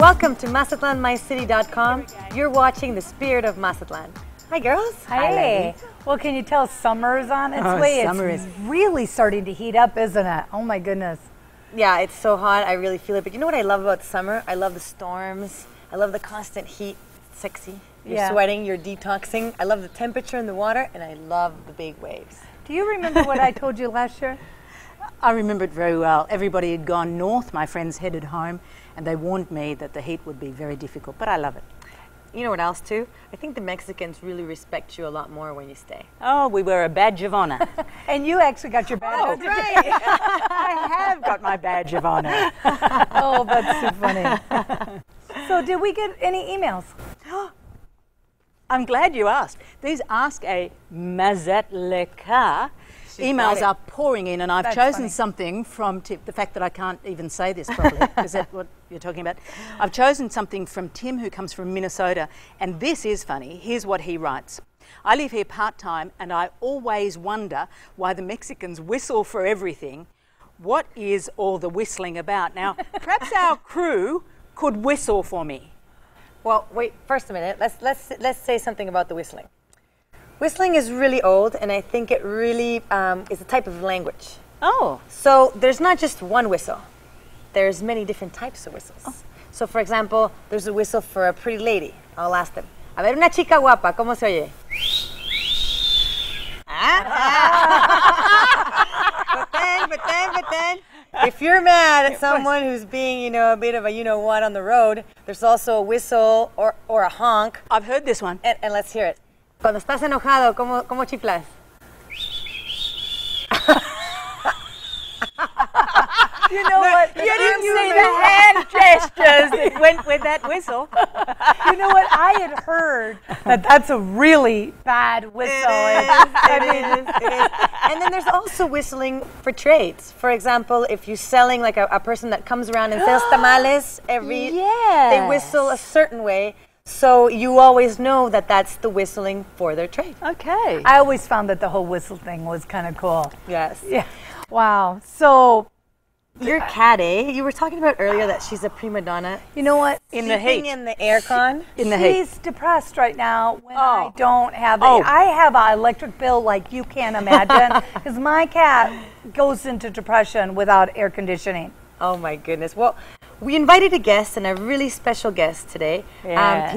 Welcome to MazatlanMyCity.com. You're watching the Spirit of Mazatlan. Hi, girls. Hey. Well, can you tell summer is on its way? Summer it's is really starting to heat up, isn't it? Oh my goodness. Yeah, it's so hot. I really feel it. But you know what I love about summer? I love the storms. I love the constant heat. It's sexy. You're sweating, you're detoxing. I love the temperature in the water, and I love the big waves. Do you remember what I told you last year? I remember it very well. Everybody had gone north, my friends headed home, and they warned me that the heat would be very difficult, but I love it. You know what else too? I think the Mexicans really respect you a lot more when you stay. Oh, we wear a badge of honor. And you actually got your badge. Oh, right. I have got my badge of honor. Oh, that's too funny. So did we get any emails? I'm glad you asked. These Ask a Mazatlan emails are pouring in, and I've chosen something from the fact that I can't even say this properly. Is that what you're talking about? I've chosen something from Tim, who comes from Minnesota, and this is funny. Here's what he writes. I live here part-time, and I always wonder why the Mexicans whistle for everything. What is all the whistling about? Now, perhaps our crew could whistle for me. Well, wait, first a minute. Let's say something about the whistling. Whistling is really old, and I think it really is a type of language. Oh. So there's not just one whistle. There's many different types of whistles. Oh. So for example, there's a whistle for a pretty lady. I'll ask them. A ver, una chica guapa, ¿cómo se oye? But then, if you're mad at someone who's being, a bit of a you-know-what on the road, there's also a whistle or a honk. I've heard this one. And let's hear it. Cuando estás enojado, ¿cómo chiflas? You know what? You didn't see the hand gestures that went with that whistle. You know what? I had heard that that's a really bad whistle. It is. And then there's also whistling for trades. For example, if you're selling like a person that comes around and sells tamales, they whistle a certain way. So you always know that that's the whistling for their trade. Okay. I always found that the whole whistle thing was kind of cool. Yes. Yeah. Wow. So your cat, You were talking about earlier that she's a prima donna. You know what? In the heat. In the aircon. She's depressed right now when I don't have I have an electric bill like you can't imagine because my cat goes into depression without air conditioning. Oh my goodness. Well, we invited a guest, and a really special guest today. Yeah.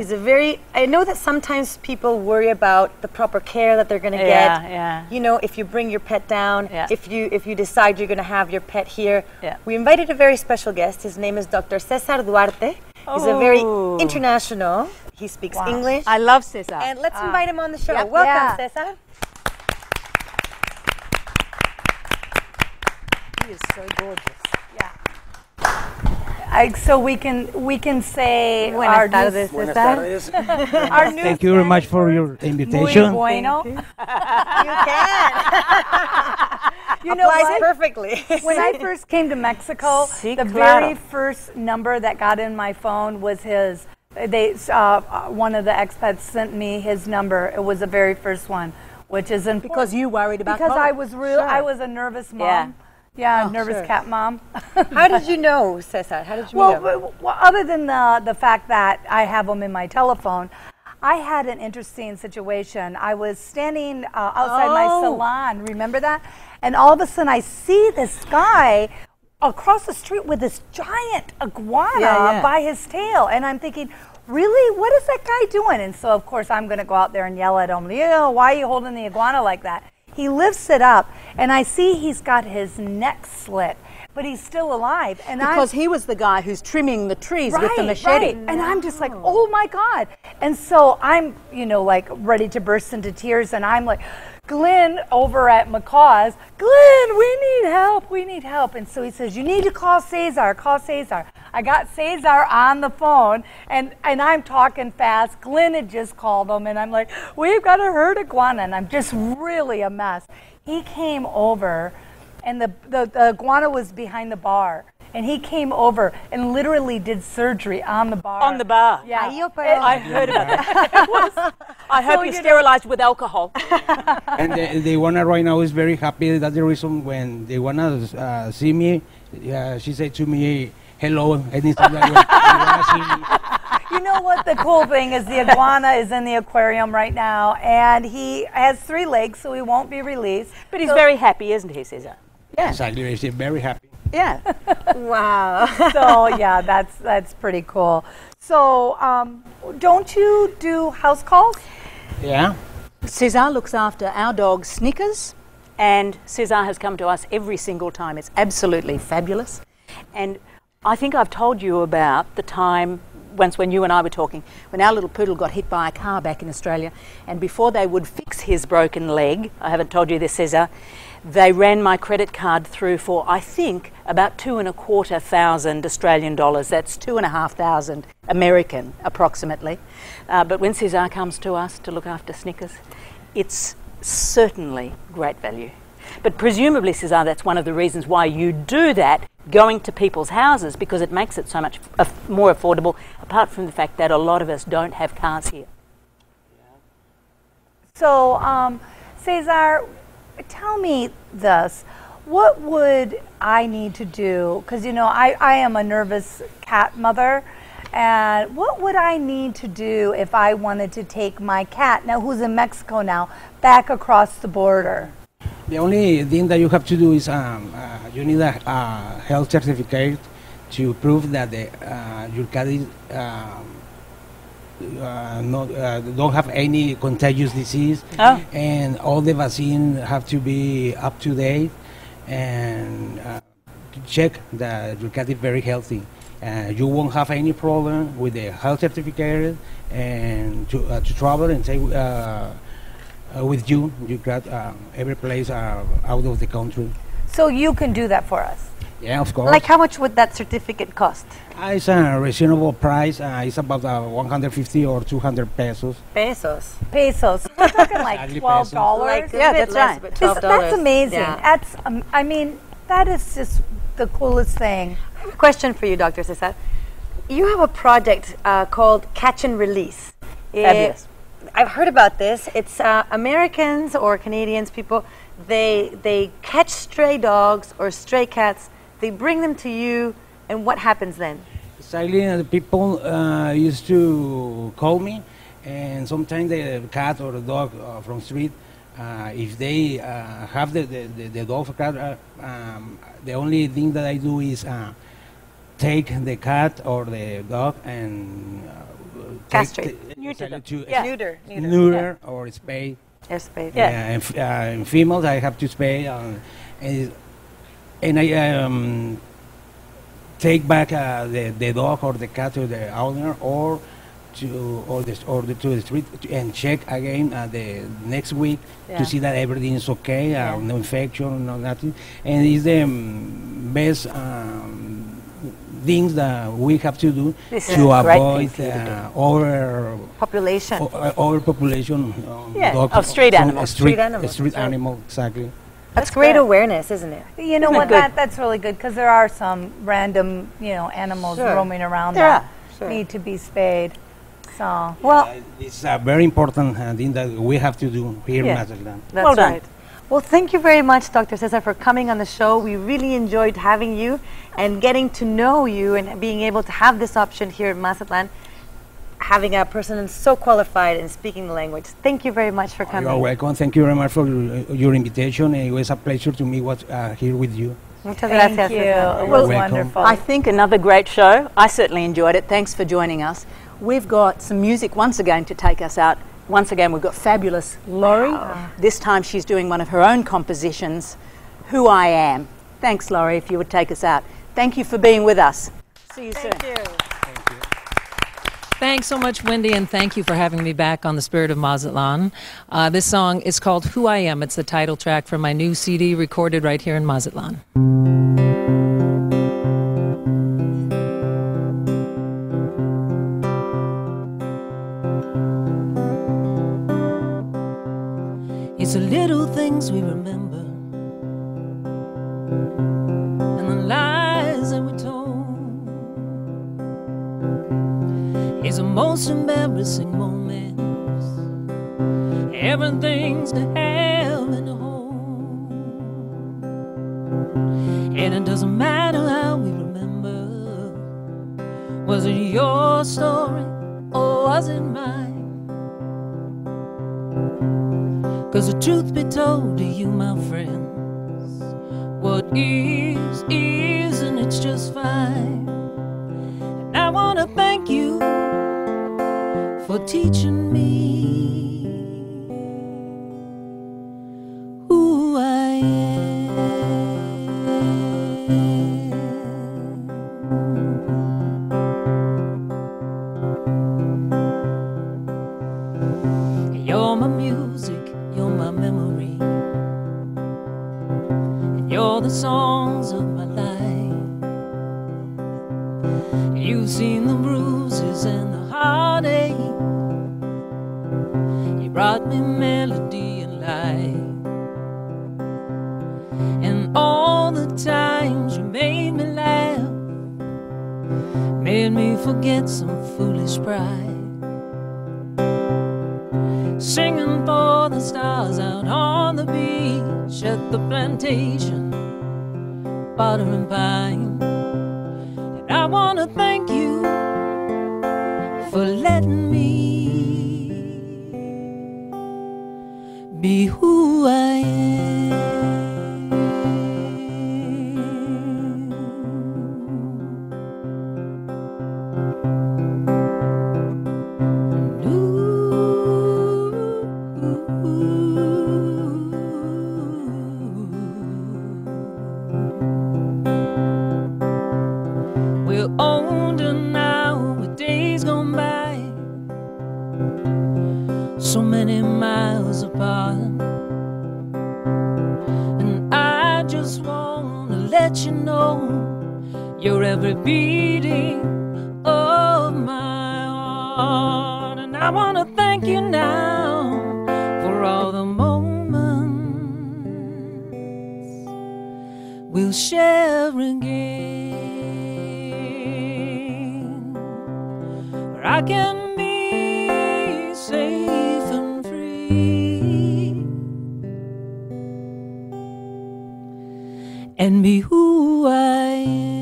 I know that sometimes people worry about the proper care that they're going to get. Yeah. You know, if you bring your pet down, if you decide you're going to have your pet here. Yeah. We invited a very special guest. His name is Dr. Cesar Duarte. He's a very international. He speaks English. I love Cesar. And let's invite him on the show. Yep. Welcome, Cesar. He is so gorgeous. So we can say Buenas tardes, Cesar. Thank you very much for your invitation. Muy bueno. You can. You know Applies what? perfectly. When I first came to Mexico, the very first number that got in my phone was his. One of the expats sent me his number. It was the very first one, which is important. Because you worried about Because COVID. I was I was a nervous mom. Yeah, nervous cat mom. How did you know, Cesar? How did you meet him? Well, other than the fact that I have him in my telephone, I had an interesting situation. I was standing outside my salon, remember that? And all of a sudden I see this guy across the street with this giant iguana by his tail. And I'm thinking, really? What is that guy doing? And so, of course, I'm going to go out there and yell at him, why are you holding the iguana like that? He lifts it up, and I see he's got his neck slit, but he's still alive. And because he was the guy who's trimming the trees with the machete. Right. And I'm just like, oh my God. And so I'm, like ready to burst into tears, and I'm like, Glenn over at McCaw's, Glenn, we need help. And so he says, you need to call Cesar. I got Cesar on the phone, and I'm talking fast. Glenn had just called him, and I'm like, we've got a herd iguana, and I'm just really a mess. He came over, and the iguana was behind the bar. And he came over and literally did surgery on the bar. On the bar? Yeah. I heard about that. I hope you're sterilized with alcohol. And the iguana right now is very happy. That's the reason when the iguana see me, she said to me, hello anytime that you want to see me. You know what the cool thing is? The iguana is in the aquarium right now, and he has 3 legs, so he won't be released. But he's very happy, isn't he, Cesar? Yeah. Exactly, he's very happy. Yeah. Wow. So yeah, that's pretty cool. So don't you do house calls? Yeah. Cesar looks after our dog Snickers, and Cesar has come to us every single time. It's absolutely fabulous. And I think I've told you about the time once when you and I were talking, when our little poodle got hit by a car back in Australia, and before they would fix his broken leg, I haven't told you this, Cesar, they ran my credit card through for, I think, about $2,250 Australian dollars. That's 2,500 American, approximately. But when Cesar comes to us to look after Snickers, it's certainly great value. But presumably, Cesar, that's one of the reasons why you do that, going to people's houses, because it makes it so much more affordable, apart from the fact that a lot of us don't have cars here. So, Cesar, tell me this. What would I need to do? Because, you know, I am a nervous cat mother. And what would I need to do if I wanted to take my cat, now who's in Mexico now, back across the border? The only thing that you have to do is you need a health certificate to prove that your cat is, don't have any contagious disease, and all the vaccines have to be up to date, and to check that your cat is very healthy. You won't have any problem with the health certificate, and to travel and say with you got every place out of the country. So you can do that for us? Yeah, of course. Like how much would that certificate cost? It's a reasonable price. It's about 150 or 200 pesos. Pesos. Pesos. We're talking like Exactly, $12. Like Yeah, that's right. That's amazing. Yeah. That's, I mean, that is just the coolest thing. Question for you, Dr. Cesar. You have a project called Catch and Release. Fabulous. I've heard about this. It's Americans or Canadians, people, they catch stray dogs or stray cats, they bring them to you, and what happens then? Exactly, the people used to call me, and sometimes the cat or the dog from street, if they have the dog or cat, the only thing that I do is take the cat or the dog and Castrate. neuter or spay. Spay. Yeah, and females I have to spay, and I take back the dog or the cat to the owner, or to the street, and check again the next week to see that everything is okay, no infection, no nothing, and it's the best things that we have to do to avoid overpopulation. Overpopulation of street animals. Street animal, exactly. That's great awareness, isn't it? You know what? That's really good, because there are some random, you know, animals roaming around that need to be spayed. So it's a very important thing that we have to do here in Mazatlan. That's well done. right. Well, thank you very much, Dr. Cesar, for coming on the show. We really enjoyed having you and getting to know you, and being able to have this option here in Mazatlan, having a person so qualified and speaking the language. Thank you very much for coming. You're welcome. Thank you very much for your invitation. It was a pleasure to me here with you. Muchas gracias. Thank you. Cesar. It was welcome. wonderful. I think another great show. I certainly enjoyed it. Thanks for joining us. We've got some music once again to take us out. Once again, we've got fabulous Laurie. This time she's doing one of her own compositions, Who I Am. Thanks, Laurie, if you would take us out. Thank you for being with us. See you soon. Thank you. Thanks so much, Wendy, and thank you for having me back on The Spirit of Mazatlan. This song is called Who I Am. It's the title track from my new CD recorded right here in Mazatlan. It's the little things we remember, and the lies that we told. It's the most embarrassing moments, everything's to have and to hold. And it doesn't matter how we remember, Was it your story or was it mine? 'Cause the truth be told to you, my friends, what is and it's just fine. And I wanna thank you for teaching me who I am. You're my music, you're my memory, and you're the songs of my life. You've seen the bruises and the heartache. You brought me melody and light, and all the times you made me laugh, made me forget some foolish pride. Singing for the stars out on the beach at the plantation, butter and pine. And I wanna thank you for letting me be who I am. We're older now with days gone by, so many miles apart. And I just wanna let you know you're every beating of my heart. And I wanna thank you now for all the moments we'll share again, where I can be safe and free and be who I am.